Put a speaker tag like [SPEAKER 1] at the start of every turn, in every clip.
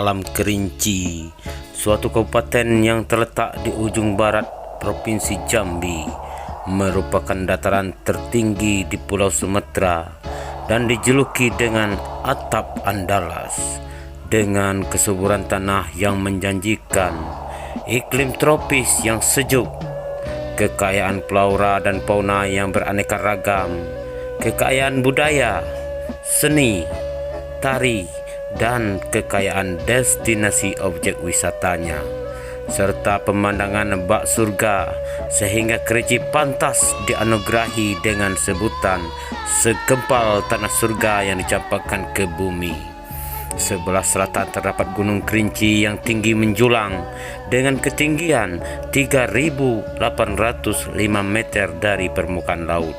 [SPEAKER 1] Alam Kerinci, suatu kabupaten yang terletak di ujung barat Provinsi Jambi, merupakan dataran tertinggi di Pulau Sumatera dan dijuluki dengan atap Andalas. Dengan kesuburan tanah yang menjanjikan, iklim tropis yang sejuk, kekayaan flora dan fauna yang beraneka ragam, kekayaan budaya, seni, tari, dan kekayaan destinasi objek wisatanya, serta pemandangan bak surga, sehingga Kerinci pantas dianugerahi dengan sebutan segempal tanah surga yang dicampakkan ke bumi. Sebelah selatan terdapat Gunung Kerinci yang tinggi menjulang dengan ketinggian 3.805 meter dari permukaan laut.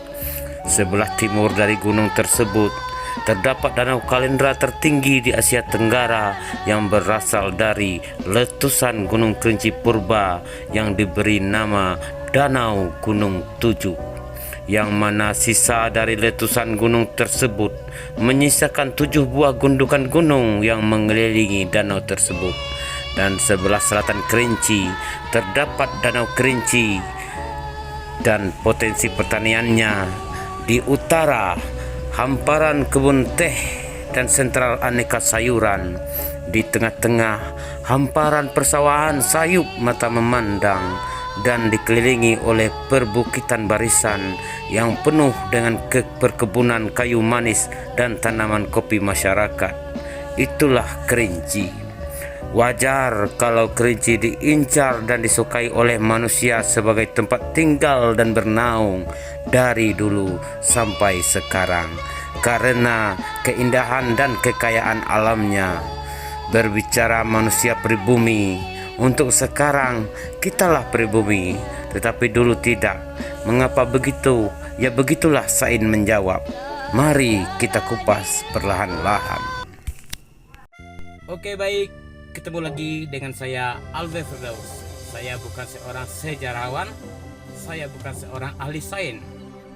[SPEAKER 1] Sebelah timur dari gunung tersebut terdapat Danau Kalendra tertinggi di Asia Tenggara yang berasal dari letusan Gunung Kerinci Purba yang diberi nama Danau Gunung Tujuh, yang mana sisa dari letusan gunung tersebut menyisakan 7 buah gundukan gunung yang mengelilingi danau tersebut. Dan sebelah selatan Kerinci terdapat Danau Kerinci dan potensi pertaniannya. Di utara hamparan kebun teh dan sentral aneka sayuran. Di tengah-tengah hamparan persawahan sayup mata memandang dan dikelilingi oleh perbukitan barisan yang penuh dengan perkebunan kayu manis dan tanaman kopi masyarakat. Itulah Kerinci. Wajar kalau Kerinci diincar dan disukai oleh manusia sebagai tempat tinggal dan bernaung dari dulu sampai sekarang, karena keindahan dan kekayaan alamnya. Berbicara manusia pribumi, untuk sekarang kitalah pribumi, tetapi dulu tidak. Mengapa begitu? Ya begitulah Sain menjawab. Mari kita kupas perlahan-lahan.
[SPEAKER 2] Oke, baik, ketemu lagi dengan saya Alve Firdaus. Saya bukan seorang sejarawan, saya bukan seorang ahli sains,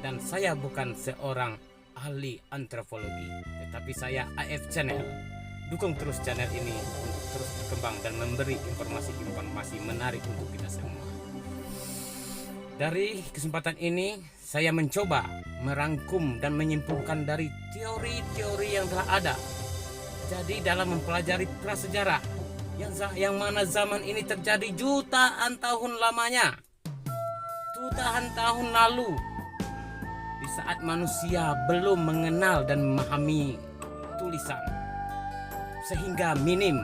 [SPEAKER 2] dan saya bukan seorang ahli antropologi, tetapi saya AF Channel. Dukung terus channel ini untuk terus berkembang dan memberi informasi-informasi menarik untuk kita semua. Dari kesempatan ini saya mencoba merangkum dan menyimpulkan dari teori-teori yang telah ada. Jadi dalam mempelajari prasejarah yang mana zaman ini terjadi jutaan tahun lamanya, jutaan tahun lalu, di saat manusia belum mengenal dan memahami tulisan, sehingga minim,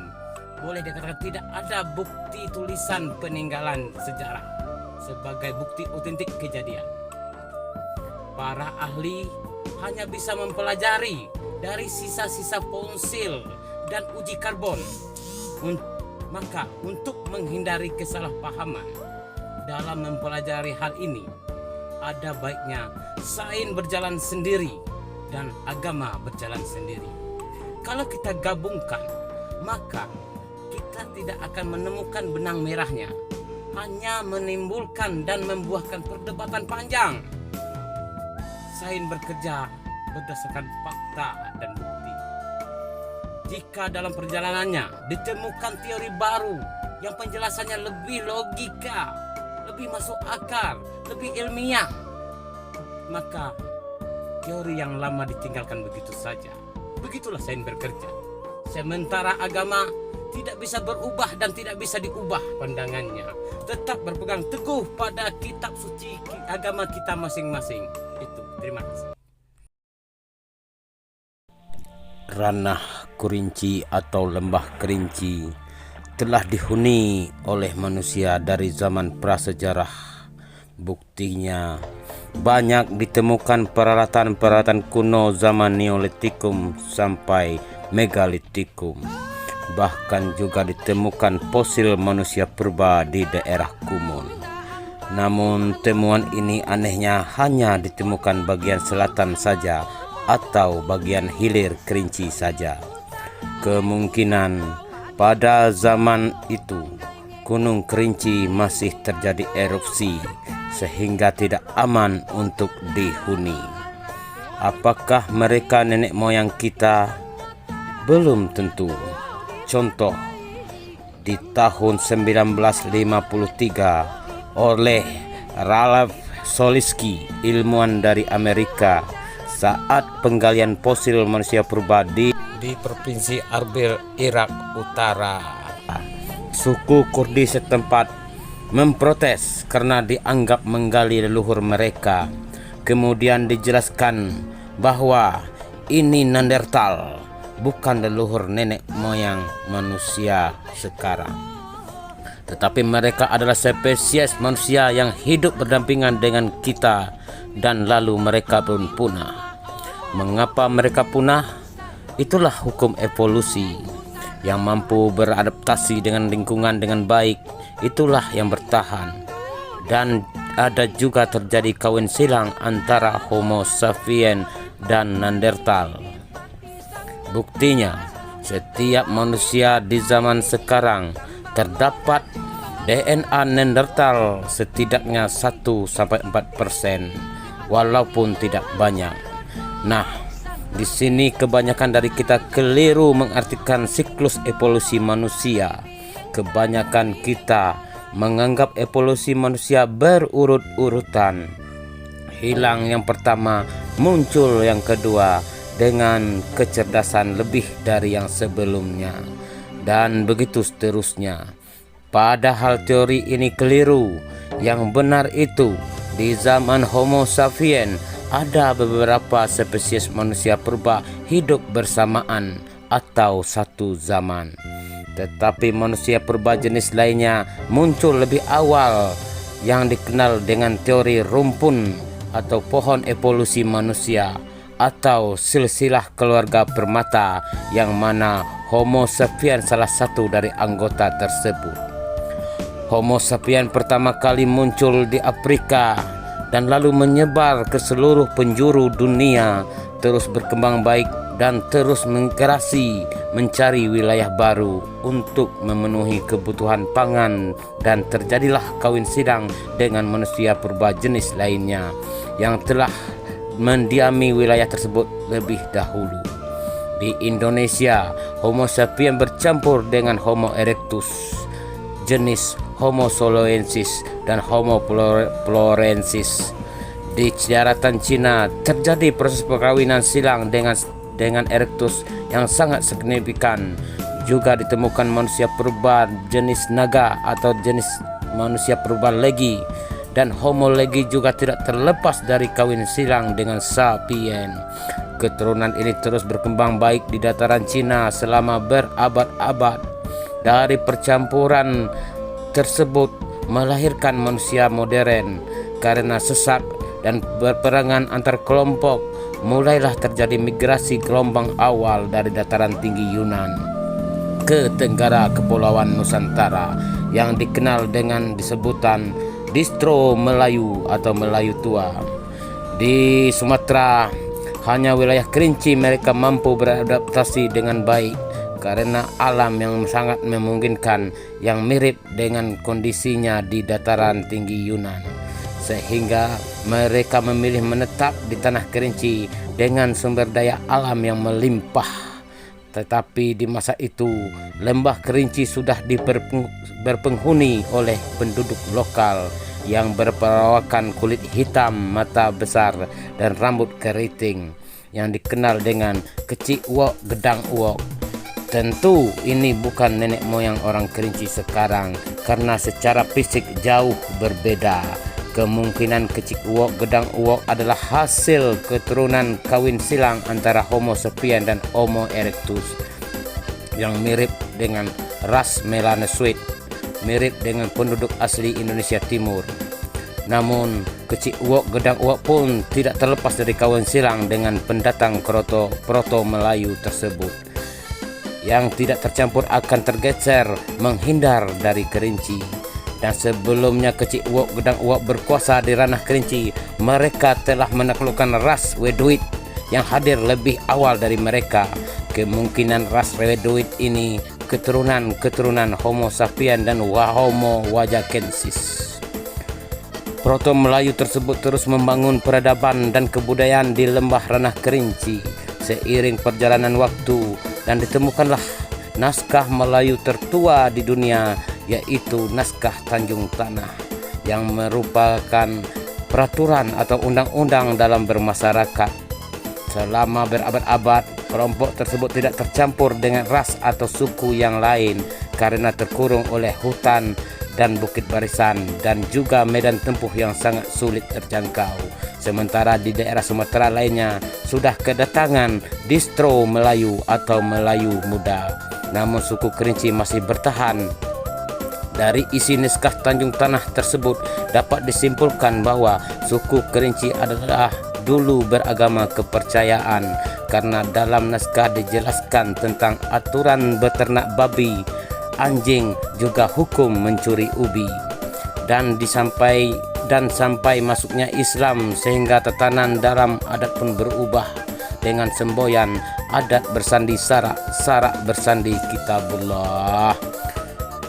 [SPEAKER 2] boleh dikatakan tidak ada bukti tulisan peninggalan sejarah sebagai bukti otentik kejadian. Para ahli hanya bisa mempelajari dari sisa-sisa fosil dan uji karbon. Maka untuk menghindari kesalahpahaman dalam mempelajari hal ini, ada baiknya sains berjalan sendiri dan agama berjalan sendiri. Kalau kita gabungkan, maka kita tidak akan menemukan benang merahnya, hanya menimbulkan dan membuahkan perdebatan panjang. Sains bekerja berdasarkan fakta dan bukti. Jika dalam perjalanannya ditemukan teori baru yang penjelasannya lebih logika, lebih masuk akal, lebih ilmiah, maka teori yang lama ditinggalkan begitu saja. Begitulah sains bekerja. Sementara agama tidak bisa berubah dan tidak bisa diubah pandangannya. Tetap berpegang teguh pada kitab suci agama kita masing-masing. Itu, terima kasih.
[SPEAKER 1] Ranah Kerinci atau Lembah Kerinci telah dihuni oleh manusia dari zaman prasejarah. Buktinya banyak ditemukan peralatan-peralatan kuno zaman Neolitikum sampai Megalitikum. Bahkan juga ditemukan fosil manusia purba di daerah Kumun. Namun temuan ini anehnya hanya ditemukan bagian selatan saja atau bagian hilir Kerinci saja. Kemungkinan pada zaman itu Gunung Kerinci masih terjadi erupsi sehingga tidak aman untuk dihuni. Apakah mereka nenek moyang kita? Belum tentu. Contoh, di tahun 1953 oleh Ralph Solinsky, ilmuwan dari Amerika, saat penggalian fosil manusia purba di Provinsi Arbil, Irak Utara. Suku Kurdi setempat memprotes karena dianggap menggali leluhur mereka. Kemudian dijelaskan bahwa ini Neanderthal, bukan leluhur nenek moyang manusia sekarang, tetapi mereka adalah spesies manusia yang hidup berdampingan dengan kita dan lalu mereka pun punah. Mengapa mereka punah? Itulah hukum evolusi. Yang mampu beradaptasi dengan lingkungan dengan baik, itulah yang bertahan. Dan ada juga terjadi kawin silang antara Homo sapiens dan Neanderthal. Buktinya, setiap manusia di zaman sekarang terdapat DNA Neanderthal setidaknya 1-4%, walaupun tidak banyak. Nah, di sini kebanyakan dari kita keliru mengartikan siklus evolusi manusia. Kebanyakan kita menganggap evolusi manusia berurut-urutan. Hilang yang pertama, muncul yang kedua dengan kecerdasan lebih dari yang sebelumnya, dan begitu seterusnya. Padahal teori ini keliru. Yang benar itu, di zaman Homo sapiens ada beberapa spesies manusia purba hidup bersamaan atau satu zaman. Tetapi manusia purba jenis lainnya muncul lebih awal, yang dikenal dengan teori rumpun atau pohon evolusi manusia atau silsilah keluarga primata, yang mana Homo sapiens salah satu dari anggota tersebut. Homo sapiens pertama kali muncul di Afrika dan lalu menyebar ke seluruh penjuru dunia, terus berkembang baik dan terus migrasi mencari wilayah baru untuk memenuhi kebutuhan pangan, dan terjadilah kawin silang dengan manusia purba jenis lainnya yang telah mendiami wilayah tersebut lebih dahulu. Di Indonesia, Homo sapiens bercampur dengan Homo erectus, jenis Homo soloensis dan Homo florensis. Di daratan Cina terjadi proses perkawinan silang dengan erectus yang sangat signifikan. Juga ditemukan manusia purba jenis naga atau jenis manusia purba legi, dan Homo legi juga tidak terlepas dari kawin silang dengan sapien. Keturunan ini terus berkembang baik di dataran Cina selama berabad-abad. Dari percampuran tersebut melahirkan manusia modern. Karena sesak dan berperangan antar kelompok, mulailah terjadi migrasi gelombang awal dari dataran tinggi Yunan ke tenggara kepulauan Nusantara yang dikenal dengan disebutan distro Melayu atau Melayu tua. Di Sumatera, hanya wilayah Kerinci mereka mampu beradaptasi dengan baik karena alam yang sangat memungkinkan yang mirip dengan kondisinya di dataran tinggi Yunan, sehingga mereka memilih menetap di tanah Kerinci dengan sumber daya alam yang melimpah. Tetapi di masa itu, lembah Kerinci sudah berpenghuni oleh penduduk lokal yang berperawakan kulit hitam, mata besar, dan rambut keriting, yang dikenal dengan Kecik Uok Gedang Uok. Tentu ini bukan nenek moyang orang Kerinci sekarang, karena secara fisik jauh berbeda. Kemungkinan Kecik Uok Gedang Uok adalah hasil keturunan kawin silang antara Homo sapiens dan Homo erectus yang mirip dengan ras melanosoid, mirip dengan penduduk asli Indonesia Timur. Namun Kecik Uok Gedang Uok pun tidak terlepas dari kawin silang dengan pendatang proto Melayu tersebut. Yang tidak tercampur akan tergeser menghindar dari Kerinci. Dan sebelumnya Kecik Uok Gedang Uok berkuasa di ranah Kerinci, mereka telah menaklukkan ras Wedoid yang hadir lebih awal dari mereka. Kemungkinan ras Wedoid ini keturunan Homo sapiens dan Homo wajakensis. Proto Melayu tersebut terus membangun peradaban dan kebudayaan di lembah ranah Kerinci. Seiring perjalanan waktu, dan ditemukanlah naskah Melayu tertua di dunia, yaitu naskah Tanjung Tanah, yang merupakan peraturan atau undang-undang dalam bermasyarakat. Selama berabad-abad, kelompok tersebut tidak tercampur dengan ras atau suku yang lain karena terkurung oleh hutan dan bukit barisan dan juga medan tempuh yang sangat sulit terjangkau. Sementara di daerah Sumatera lainnya sudah kedatangan distro Melayu atau Melayu muda. Namun suku Kerinci masih bertahan. Dari isi naskah Tanjung Tanah tersebut dapat disimpulkan bahwa suku Kerinci adalah dulu beragama kepercayaan, karena dalam naskah dijelaskan tentang aturan beternak babi, anjing, juga hukum mencuri ubi. Dan sampai masuknya Islam sehingga tatanan dalam adat pun berubah dengan semboyan adat bersandi sarak, sarak bersandi kitabullah.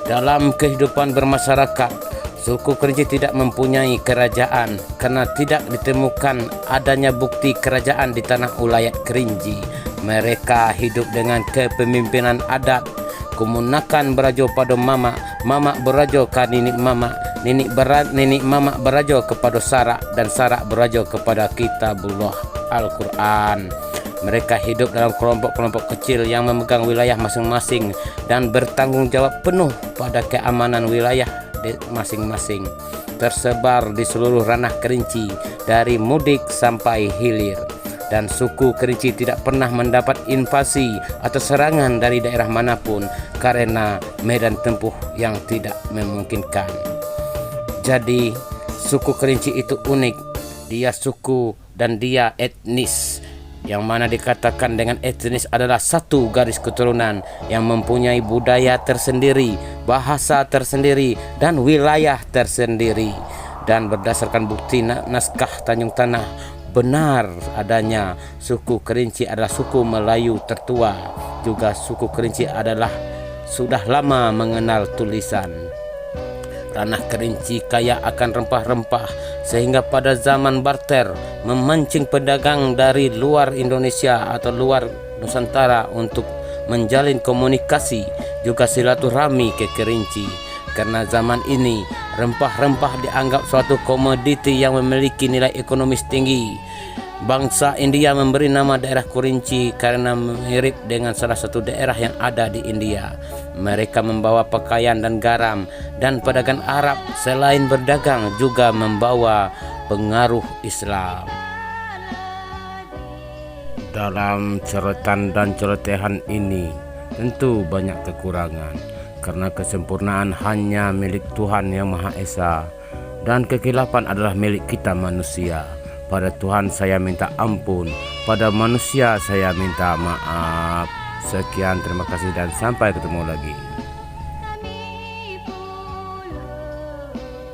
[SPEAKER 1] Dalam kehidupan bermasyarakat, suku Kerinci tidak mempunyai kerajaan karena tidak ditemukan adanya bukti kerajaan di tanah ulayat Kerinci. Mereka hidup dengan kepemimpinan adat. Kemunakan berajo pada mama, mama berajo ke ninik mama, ninik mama berajo kepada sarak, dan sarak berajo kepada kitabullah Al-Quran. Mereka hidup dalam kelompok-kelompok kecil yang memegang wilayah masing-masing dan bertanggung jawab penuh pada keamanan wilayah masing-masing, tersebar di seluruh ranah Kerinci dari mudik sampai hilir. Dan suku Kerinci tidak pernah mendapat invasi atau serangan dari daerah manapun karena medan tempuh yang tidak memungkinkan. Jadi suku Kerinci itu unik. Dia suku dan dia etnis, yang mana dikatakan dengan etnis adalah satu garis keturunan yang mempunyai budaya tersendiri, bahasa tersendiri, dan wilayah tersendiri. Dan berdasarkan bukti naskah Tanjung Tanah, benar adanya suku Kerinci adalah suku Melayu tertua. Juga suku Kerinci adalah sudah lama mengenal tulisan. Ranah Kerinci kaya akan rempah-rempah, sehingga pada zaman barter memancing pedagang dari luar Indonesia atau luar Nusantara untuk menjalin komunikasi juga silaturahmi ke Kerinci. Karena zaman ini rempah-rempah dianggap suatu komoditi yang memiliki nilai ekonomis tinggi. Bangsa India memberi nama daerah Kerinci karena mirip dengan salah satu daerah yang ada di India. Mereka membawa pakaian dan garam, dan pedagang Arab selain berdagang juga membawa pengaruh Islam. Dalam coretan dan celotehan ini tentu banyak kekurangan, karena kesempurnaan hanya milik Tuhan Yang Maha Esa dan kekilapan adalah milik kita manusia. Pada Tuhan saya minta ampun, pada manusia saya minta maaf. Sekian, terima kasih dan sampai ketemu lagi.